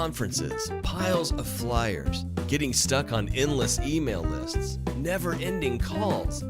conferences, piles of flyers, getting stuck on endless email lists, never-ending calls.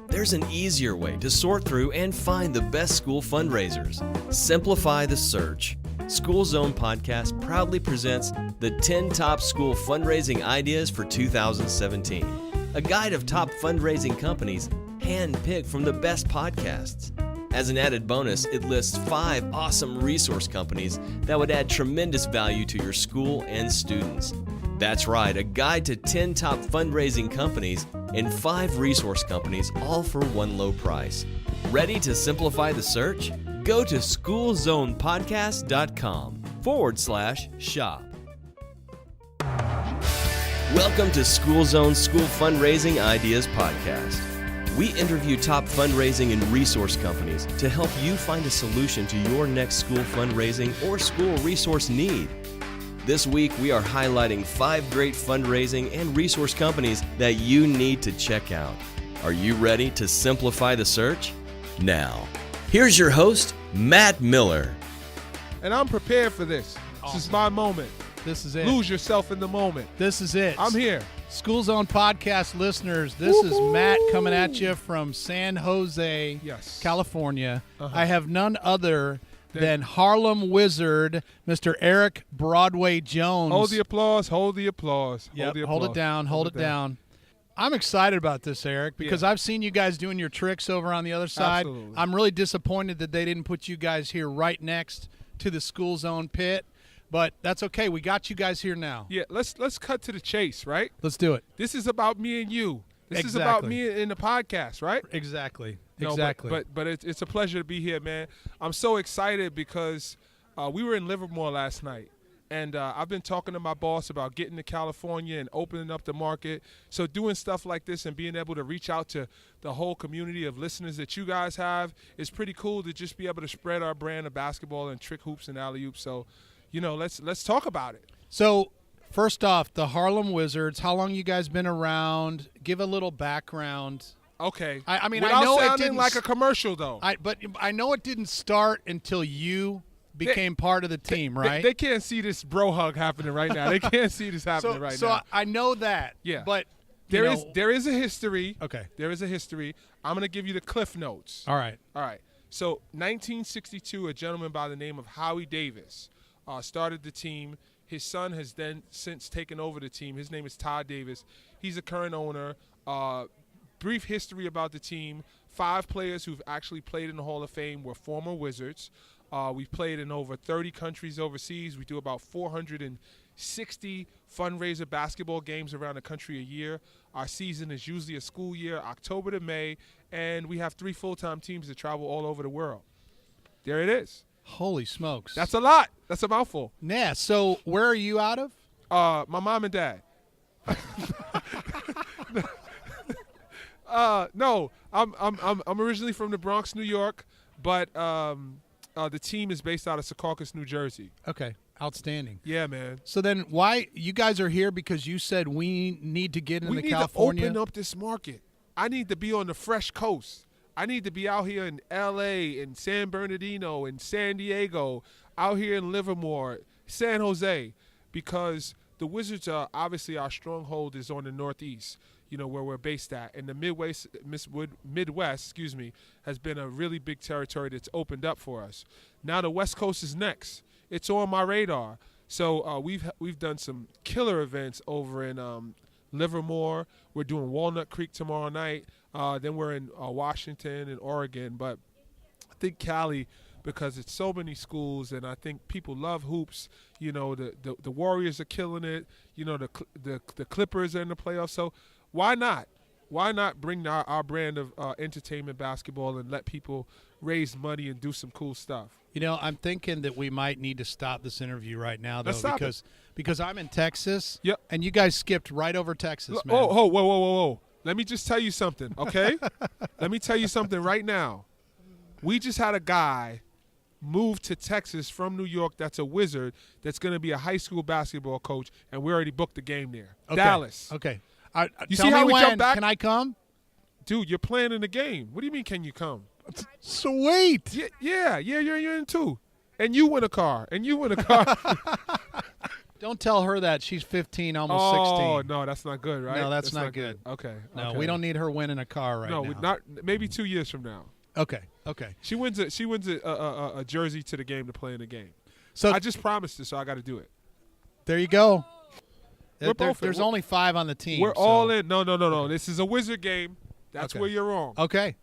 There's an easier way to sort through and find the best school fundraisers. Simplify the search. School Zone Podcast proudly presents the 10 top school fundraising ideas for 2017. A guide of top fundraising companies hand-picked from the best podcasts. As an added bonus, it lists 5 awesome resource companies that would add tremendous value to your school and students. That's right, a guide to 10 top fundraising companies and 5 resource companies, all for one low price. Ready to simplify the search? Go to schoolzonepodcast.com/shop. Welcome to School Zone's School Fundraising Ideas Podcast. We interview top fundraising and resource companies to help you find a solution to your next school fundraising or school resource need. This week, we are highlighting 5 great fundraising and resource companies that you need to check out. Are you ready to simplify the search? Now, here's your host, Matt Miller. And I'm prepared for this. Awesome. This is my moment. This is it. Lose yourself in the moment. This is it. I'm here. School Zone Podcast listeners, this is Matt coming at you from San Jose, California. I have none other than Harlem Wizard, Mr. Eric Broadway Jones. Hold the applause. Hold the applause. Yep, hold it down. Hold it down. I'm excited about this, Eric, because I've seen you guys doing your tricks over on the other side. Absolutely. I'm really disappointed that they didn't put you guys here right next to the School Zone pit, but that's okay. We got you guys here now. Yeah, let's cut to the chase, right? Let's do it. This is about me and you. This is Exactly. about me in the podcast, right? Exactly. No, Exactly. But it's a pleasure to be here, man. I'm so excited because we were in Livermore last night. And I've been talking to my boss about getting to California and opening up the market. So doing stuff like this and being able to reach out to the whole community of listeners that you guys have is pretty cool to just be able to spread our brand of basketball and trick hoops and alley-oops. So, let's talk about it. So, first off, the Harlem Wizards, how long you guys been around? Give a little background. Okay. I mean, without I know it sounding didn't like a commercial, though. But I know it didn't start until you became part of the team, right? They can't see this bro hug happening right now. They can't see this happening right now. So I know that. Yeah. But there is a history. Okay. There is a history. I'm going to give you the cliff notes. All right. So 1962, a gentleman by the name of Howie Davis started the team. His son has then since taken over the team. His name is Todd Davis. He's a current owner. Brief history about the team. 5 players who've actually played in the Hall of Fame were former Wizards. We've played in over 30 countries overseas. We do about 460 fundraiser basketball games around the country a year. Our season is usually a school year, October to May, and we have 3 full-time teams that travel all over the world. There it is. Holy smokes. That's a lot. That's a mouthful. Yeah. So where are you out of? My mom and dad. No, I'm originally from the Bronx, New York, but the team is based out of Secaucus, New Jersey. Okay. Outstanding. Yeah, man. So then why you guys are here because you said we need to get into We need California? to open up this market. I need to be on the fresh coast. I need to be out here in L.A., in San Bernardino, in San Diego, out here in Livermore, San Jose, because the Wizards are obviously our stronghold is on the Northeast, where we're based at. And the Midwest, has been a really big territory that's opened up for us. Now the West Coast is next. It's on my radar. So we've done some killer events over in Livermore. We're doing Walnut Creek tomorrow night. Then we're in Washington and Oregon. But I think Cali, because it's so many schools, and I think people love hoops. The Warriors are killing it. The Clippers are in the playoffs. So why not? Why not bring our brand of entertainment basketball and let people raise money and do some cool stuff? I'm thinking that we might need to stop this interview right now, though, Let's stop because I'm in Texas, Yep. and you guys skipped right over Texas, man. Whoa. Let me just tell you something, okay? Let me tell you something right now. We just had a guy move to Texas from New York that's a Wizard that's going to be a high school basketball coach, and we already booked the game there. Okay. Dallas. Okay. You tell see how me we when. jump back? Can I come? Dude, you're playing in the game. What do you mean, can you come? Sweet. Yeah, you're in too. And you win a car. Don't tell her that. She's 15, almost 16. Oh, no, that's not good, right? No, that's not good. Okay. No, okay. we don't need her winning a car right now. No, not maybe 2 years from now. Okay. She wins a jersey to the game to play in the game. So I just promised her, so I got to do it. There you go. There's only 5 on the team. We're all in. No. This is a Wizard game. That's where you're wrong. Okay.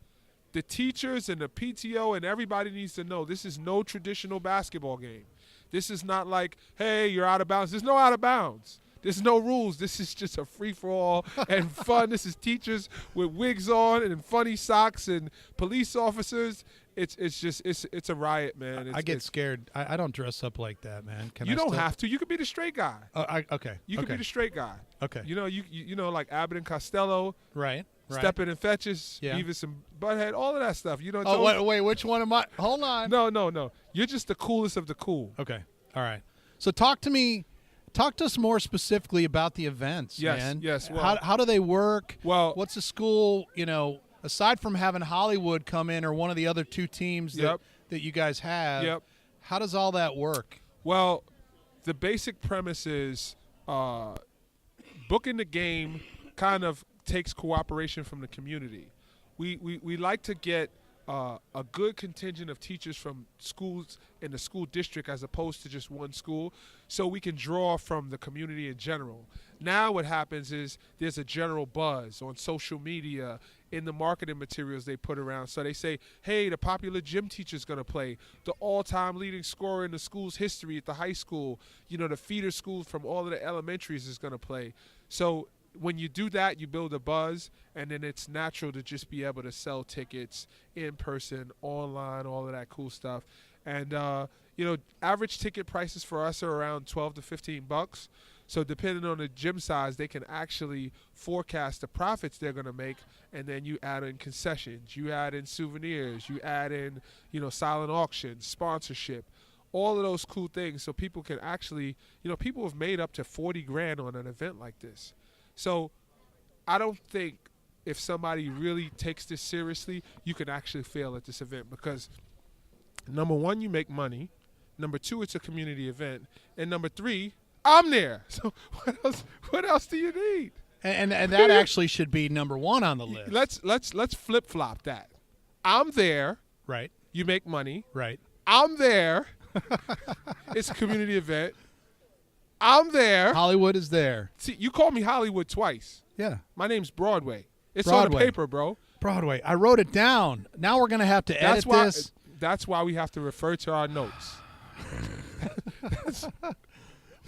The teachers and the PTO and everybody needs to know this is no traditional basketball game. This is not like, hey, you're out of bounds. There's no out of bounds. There's no rules. This is just a free-for-all and fun. This is teachers with wigs on and funny socks and police officers. It's a riot, man. I get scared. I don't dress up like that, man. You don't have to. You could be the straight guy. Okay. You could be the straight guy. Okay. You know, like Abbott and Costello. Right. Steppin' and Fetches, Beavis and Butthead, all of that stuff. You know. Wait, which one am I? Hold on. No. You're just the coolest of the cool. Okay. All right. So talk to us more specifically about the events, man. Yes. Well, how do they work? Well, what's the school, aside from having Hollywood come in or one of the other 2 teams that you guys have, how does all that work? Well, the basic premise is booking the game kind of takes cooperation from the community. We like to get a good contingent of teachers from schools in the school district as opposed to just one school, so we can draw from the community in general. Now what happens is there's a general buzz on social media, in the marketing materials they put around. So they say, hey, the popular gym teacher's going to play, the all-time leading scorer in the school's history at the high school, the feeder schools from all of the elementaries is going to play. So when you do that, you build a buzz, and then it's natural to just be able to sell tickets in person, online, all of that cool stuff. And, average ticket prices for us are around $12 to $15. So depending on the gym size, they can actually forecast the profits they're going to make, and then you add in concessions, you add in souvenirs, you add in, silent auctions, sponsorship, all of those cool things. So people can actually, people have made up to $40,000 on an event like this. So I don't think if somebody really takes this seriously, you can actually fail at this event because, number one, you make money. Number two, it's a community event. And number three, I'm there. So what else do you need? And that actually should be number 1 on the list. Let's flip-flop that. I'm there. Right. You make money. Right. I'm there. It's a community event. I'm there. Hollywood is there. See, you called me Hollywood twice. Yeah. My name's Broadway. It's Broadway. on the paper, bro. Broadway. I wrote it down. Now we're going to have to edit this. That's why we have to refer to our notes.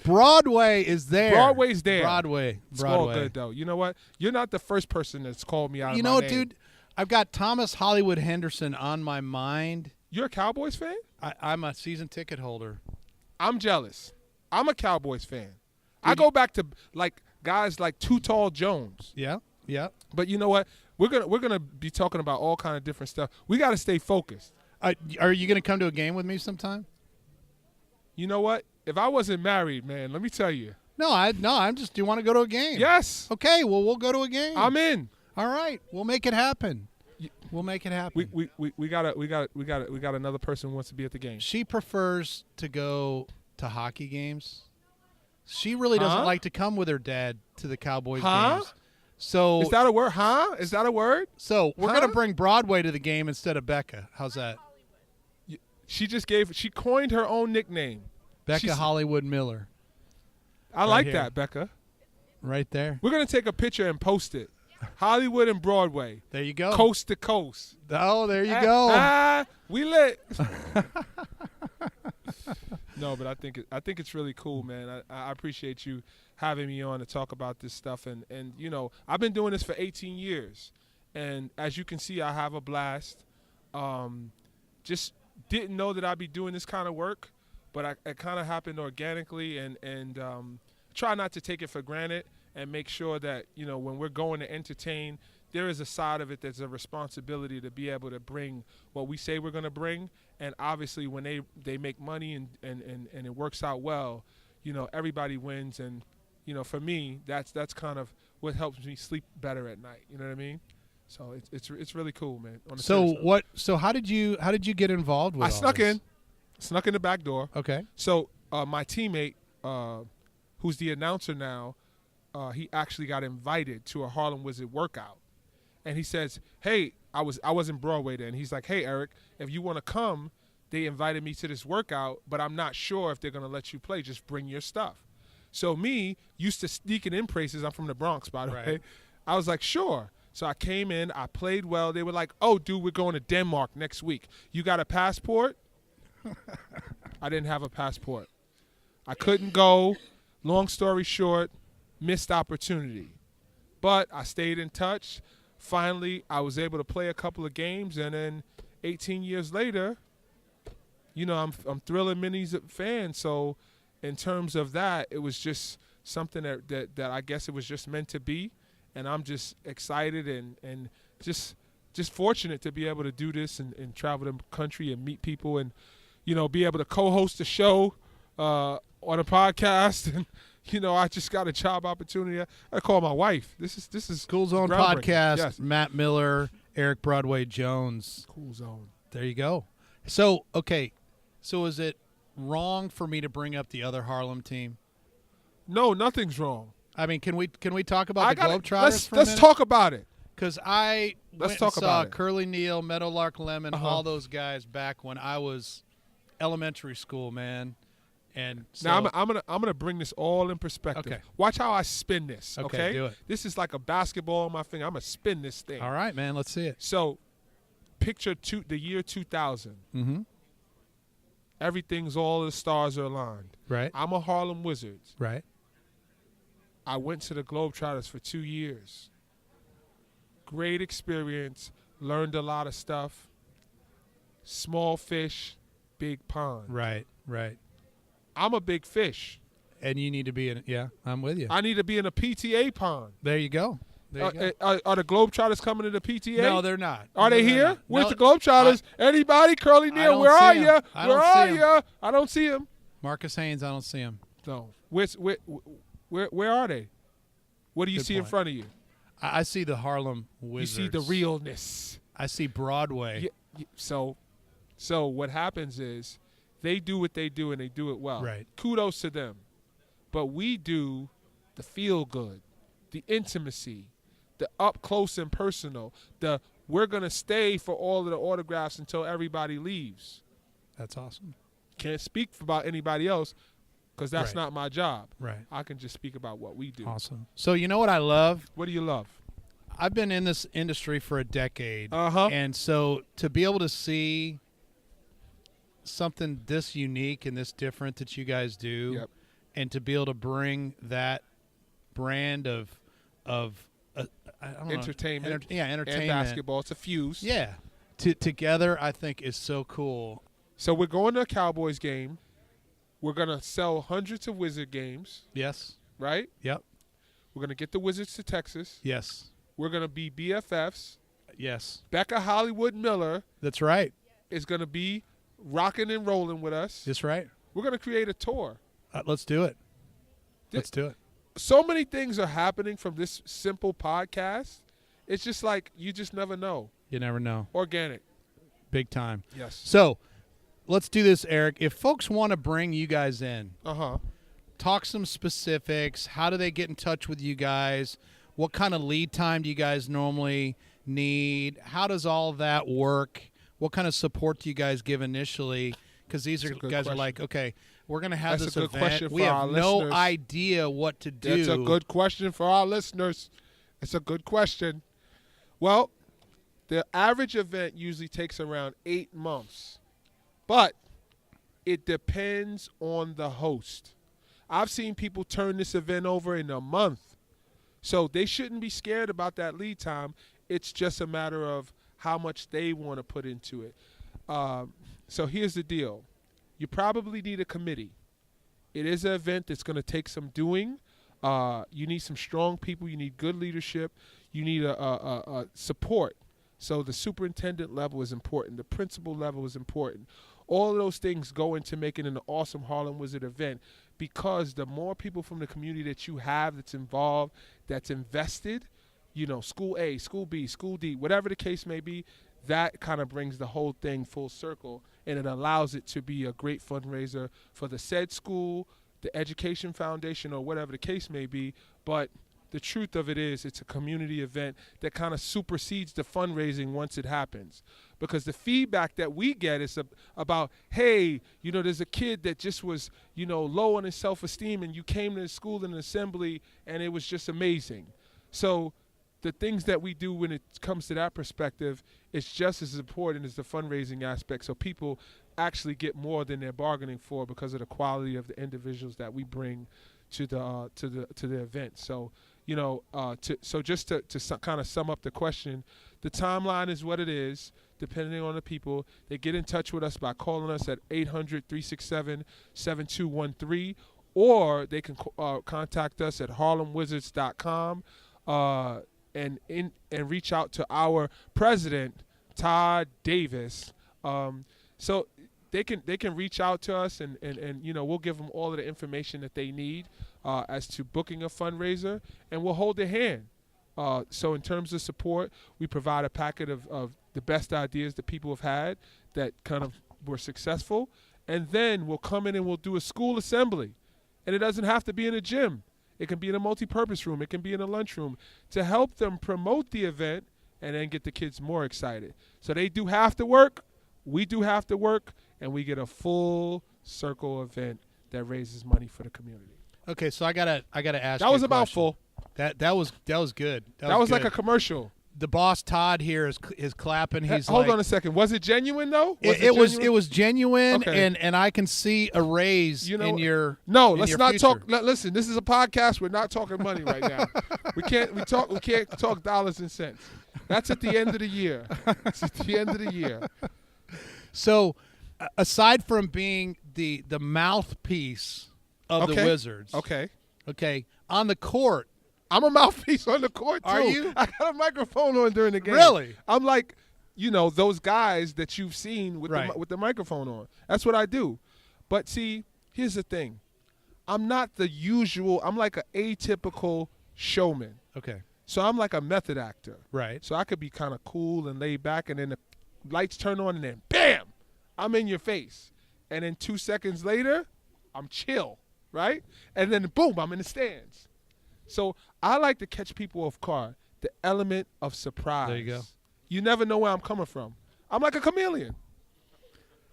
Broadway is there. Broadway's there. Broadway. It's all good, though. You know what? You're not the first person that's called me out of my name. You know, dude, I've got Thomas Hollywood Henderson on my mind. You're a Cowboys fan? I'm a season ticket holder. I'm jealous. I'm a Cowboys fan. I go back to guys like Too Tall Jones. Yeah. But you know what? We're gonna be talking about all kind of different stuff. We got to stay focused. Are you gonna come to a game with me sometime? You know what? If I wasn't married, man, let me tell you. No, I'm just. Do you want to go to a game? Yes. Okay. Well, we'll go to a game. I'm in. All right. We'll make it happen. We'll make it happen. We got another person who wants to be at the game. She prefers to go to hockey games. She really doesn't like to come with her dad to the Cowboys games. So is that a word? Is that a word? So we're gonna bring Broadway to the game instead of Becca. How's that? She coined her own nickname. Becca Hollywood Miller. I like that, Becca. Right there. We're gonna take a picture and post it. Hollywood and Broadway. There you go. Coast to coast. Oh, there you go. We lit. No, but I think it's really cool, man. I appreciate you having me on to talk about this stuff, and I've been doing this for 18 years, and as you can see, I have a blast. Just didn't know that I'd be doing this kind of work, but it kind of happened organically, and try not to take it for granted, and make sure that when we're going to entertain, there is a side of it that's a responsibility to be able to bring what we say we're going to bring. And obviously when they make money and it works out well, everybody wins. And, for me, that's kind of what helps me sleep better at night. You know what I mean? So it's really cool, man. So how did you get involved with I snuck in the back door. Okay. So my teammate, who's the announcer now, he actually got invited to a Harlem Wizard workout. And he says, hey, I was in Broadway then. He's like, hey, Eric, if you want to come, they invited me to this workout, but I'm not sure if they're going to let you play. Just bring your stuff. So me, used to sneaking in places. I'm from the Bronx, by the way. I was like, sure. So I came in. I played well. They were like, oh, dude, we're going to Denmark next week. You got a passport? I didn't have a passport. I couldn't go. Long story short, missed opportunity. But I stayed in touch. Finally, I was able to play a couple of games, and then 18 years later, you know, I'm Thriller Minis fan. So in terms of that, it was just something that I guess it was just meant to be, and I'm just excited and just fortunate to be able to do this and travel the country and meet people and, you know, be able to co-host a show on a podcast. And you know, I just got a job opportunity. I call my wife. This is Cool Zone podcast. Yes. Matt Miller, Eric Broadway Jones. Cool Zone. There you go. So okay, so is it wrong for me to bring up the other Harlem team? No, nothing's wrong. I mean, can we talk about the Globetrotters? Let's talk about it. Because I saw Curly Neal, Meadowlark Lemon, all those guys back when I was elementary school, man. And so, now I'm gonna bring this all in perspective. Okay. Watch how I spin this. Okay, do it. This is like a basketball on my finger. I'm gonna spin this thing. All right, man. Let's see it. So, picture the year 2000. Mm-hmm. All the stars are aligned. Right. I'm a Harlem Wizards. Right. I went to the Globetrotters for 2 years. Great experience. Learned a lot of stuff. Small fish, big pond. Right. Right. I'm a big fish. And you need to be in. Yeah, I'm with you. I need to be in a PTA pond. There you go. There you go. Are the Globetrotters coming to the PTA? No, they're not. Are they here? Where's the Globetrotters? Anybody? Curly Neal, where are you? Where are you? I don't see him. Marcus Haynes, I don't see him. No. Where are they? What do you see in front of you? I see the Harlem Wizards. You see the realness. I see Broadway. Yeah, so what happens is they do what they do and they do it well. Right. Kudos to them. But we do the feel good, the intimacy, the up close and personal, the we're going to stay for all of the autographs until everybody leaves. That's awesome. Can't speak about anybody else because that's not my job. Right. I can just speak about what we do. Awesome. So you know what I love? What do you love? I've been in this industry for a decade. Uh-huh. And so to be able to see something this unique and this different that you guys do, and to be able to bring that brand of I don't entertainment, know, entertainment and basketball, it's a fuse. Yeah, together I think is so cool. So we're going to a Cowboys game. We're gonna sell hundreds of Wizard games. Yes. Right. Yep. We're gonna get the Wizards to Texas. Yes. We're gonna be BFFs. Yes. Becca Hollywood Miller. That's right. Is gonna be rocking and rolling with us. That's right. We're going to create a tour. Let's do it. Let's do it. So many things are happening from this simple podcast. It's just like you just never know. You never know. Organic. Big time. Yes. So let's do this, Eric. If folks want to bring you guys in, talk some specifics. How do they get in touch with you guys? What kind of lead time do you guys normally need? How does all that work? What kind of support do you guys give initially? Because these are guys are like, okay, we're going to have this event. We have no idea what to do. That's a good question for our listeners. It's a good question. Well, the average event usually takes around 8 months, but it depends on the host. I've seen people turn this event over in a month, so they shouldn't be scared about that lead time. It's just a matter of how much they want to put into it. So here's the deal. You probably need a committee. It is an event that's going to take some doing. You need some strong people. You need good leadership. You need a support. So the superintendent level is important. The principal level is important. All of those things go into making an awesome Harlem Wizard event, because the more people from the community that you have that's involved, that's invested, you know, school A, school B, school D, whatever the case may be, that kind of brings the whole thing full circle, and it allows it to be a great fundraiser for the said school, the Education Foundation or whatever the case may be, but the truth of it is it's a community event that kind of supersedes the fundraising once it happens. Because the feedback that we get is about, hey, there's a kid that just was, low on his self-esteem, and you came to the school in an assembly, and it was just amazing. So the things that we do when it comes to that perspective, it's just as important as the fundraising aspect. So people actually get more than they're bargaining for because of the quality of the individuals that we bring to the event. So just to kind of sum up the question, the timeline is what it is. Depending on the people, they get in touch with us by calling us at 800-367-7213, or they can contact us at harlemwizards.com and reach out to our president, Todd Davis. So they can reach out to us, and we'll give them all of the information that they need as to booking a fundraiser, and we'll hold their hand. So in terms of support, we provide a packet of the best ideas that people have had that kind of were successful, and then we'll come in and we'll do a school assembly. And it doesn't have to be in a gym. It can be in a multi-purpose room. It can be in a lunchroom to help them promote the event and then get the kids more excited. So they do have to work, we do have to work, and we get a full circle event that raises money for the community. Okay, so I gotta ask. That was about full. That was good. That was good. like a commercial. The boss Todd here is clapping. He's hold on a second. Was it genuine though? It was genuine, okay. and I can see a raise in your. No, in let's your not future. talk. Listen, this is a podcast. We're not talking money right now. We can't talk dollars and cents. That's at the end of the year. It's at the end of the year. So, aside from being the mouthpiece of the Wizards, okay, on the court. I'm a mouthpiece on the court, too. Are you? I got a microphone on during the game. Really? I'm like, those guys that you've seen with the microphone on. That's what I do. But, see, here's the thing. I'm not the usual. I'm like an atypical showman. Okay. So I'm like a method actor. Right. So I could be kind of cool and laid back, and then the lights turn on, and then, bam, I'm in your face. And then 2 seconds later, I'm chill, right? And then, boom, I'm in the stands. So I like to catch people off guard, the element of surprise. There you go. You never know where I'm coming from. I'm like a chameleon.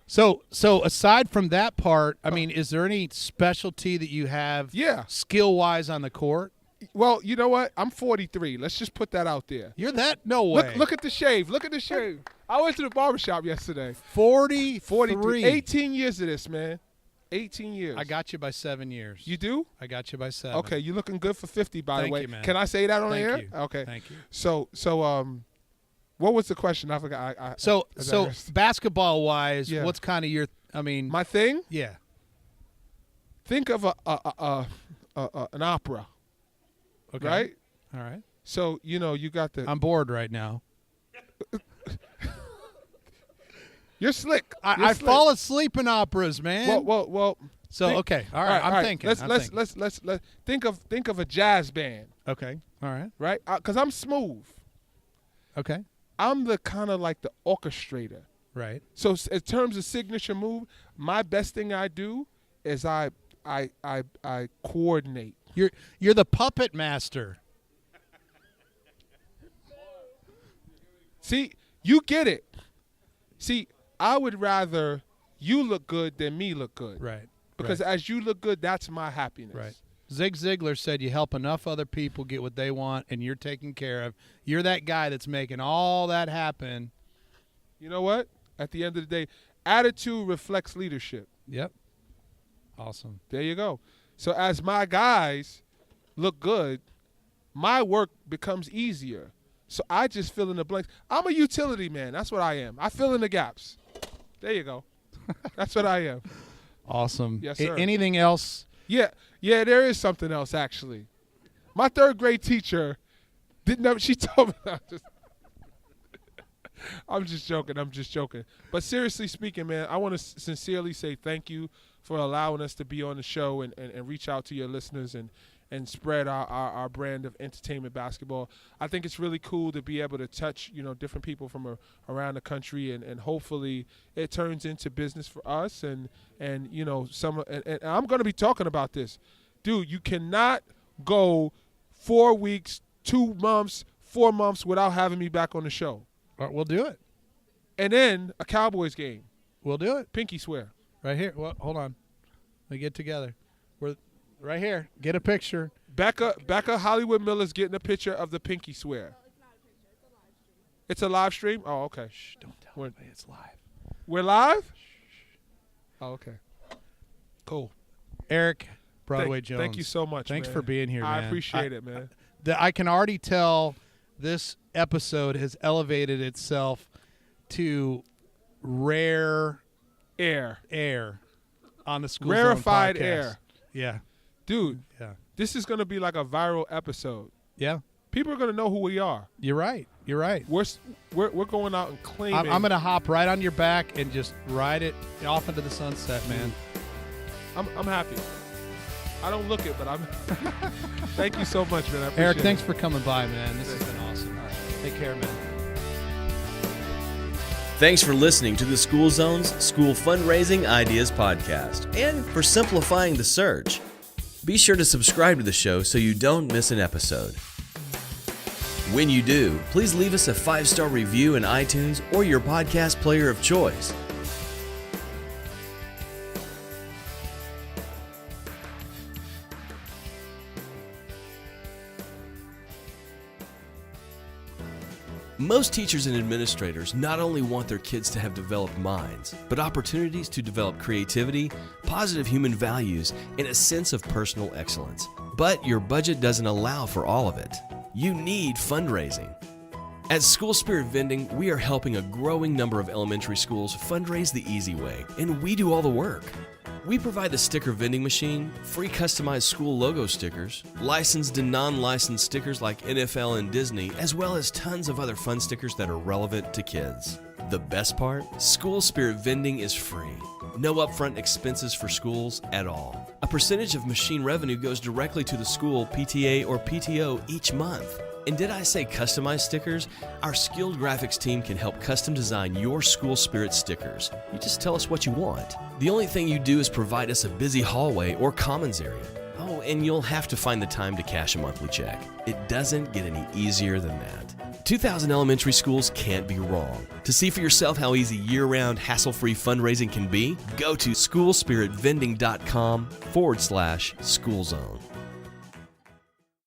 So aside from that part, I mean, is there any specialty that you have skill-wise on the court? Well, you know what? I'm 43. Let's just put that out there. You're that? No way. Look at the shave. Look at the shave. I went to the barbershop yesterday. 43. 18 years of this, man. 18 years. I got you by 7 years. You do? I got you by 7. Okay, you're looking good for 50, by the way. Thank you, man. Can I say that on the air? Thank you. Okay. Thank you. So, what was the question? I forgot. So basketball-wise, what's kind of your? I mean, my thing? Yeah. Think of an opera. Okay. Right. All right. So you got the. I'm bored right now. You're slick. I fall asleep in operas, man. Well. So okay, all right. I'm thinking. Let's think of a jazz band. Okay. All right. Right. Because I'm smooth. Okay. I'm the kind of like the orchestrator. Right. So in terms of signature move, my best thing I do is I coordinate. You're the puppet master. See, you get it. See, I would rather you look good than me look good. Right. Because as you look good, that's my happiness. Right. Zig Ziglar said you help enough other people get what they want, and you're taken care of. You're that guy that's making all that happen. You know what? At the end of the day, attitude reflects leadership. Yep. Awesome. There you go. So as my guys look good, my work becomes easier. So I just fill in the blanks. I'm a utility man. That's what I am. I fill in the gaps. There you go. That's what I am. Awesome. Yes, sir. Anything else? Yeah, there is something else, actually. My third grade teacher she told me, I'm just joking. But seriously speaking, man, I want to sincerely say thank you for allowing us to be on the show and reach out to your listeners and and spread our brand of entertainment basketball. I think it's really cool to be able to touch, different people from around the country, and hopefully it turns into business for us. And I'm going to be talking about this. Dude, you cannot go 4 weeks, 2 months, 4 months without having me back on the show. All right, we'll do it. And then a Cowboys game. We'll do it. Pinky swear. Right here. Well, hold on. We get together. We're right here. Get a picture. Becca Hollywood Miller's getting a picture of the pinky swear. No, it's not a picture. It's a live stream. It's a live stream? Oh, okay. Shh, don't tell anybody it's live. We're live? Shh. Oh, okay. Cool. Eric Broadway Jones. Thank you so much, Thanks man. for being here, man. I appreciate it, man. I can already tell this episode has elevated itself to rare air on the School Rarefied Zone podcast. air. Yeah. Dude, Yeah. this is going to be like a viral episode. Yeah. People are going to know who we are. You're right. You're right. We're going out and claiming. I'm going to hop right on your back and just ride it off into the sunset, man. I'm happy. I don't look it, but I'm. Thank you so much, man. I appreciate Eric, thanks it. for coming by, man. This has been awesome. Take care, man. Thanks for listening to the School Zone's School Fundraising Ideas Podcast and for simplifying the search. Be sure to subscribe to the show so you don't miss an episode. When you do, please leave us a 5-star review in iTunes or your podcast player of choice. Most teachers and administrators not only want their kids to have developed minds, but opportunities to develop creativity, positive human values, and a sense of personal excellence. But your budget doesn't allow for all of it. You need fundraising. At School Spirit Vending, we are helping a growing number of elementary schools fundraise the easy way, and we do all the work. We provide the sticker vending machine, free customized school logo stickers, licensed and non-licensed stickers like NFL and Disney, as well as tons of other fun stickers that are relevant to kids. The best part? School Spirit Vending is free. No upfront expenses for schools at all. A percentage of machine revenue goes directly to the school, PTA, or PTO each month. And did I say customized stickers? Our skilled graphics team can help custom design your School Spirit stickers. You just tell us what you want. The only thing you do is provide us a busy hallway or commons area. Oh, and you'll have to find the time to cash a monthly check. It doesn't get any easier than that. 2,000 elementary schools can't be wrong. To see for yourself how easy year-round, hassle-free fundraising can be, go to schoolspiritvending.com/schoolzone.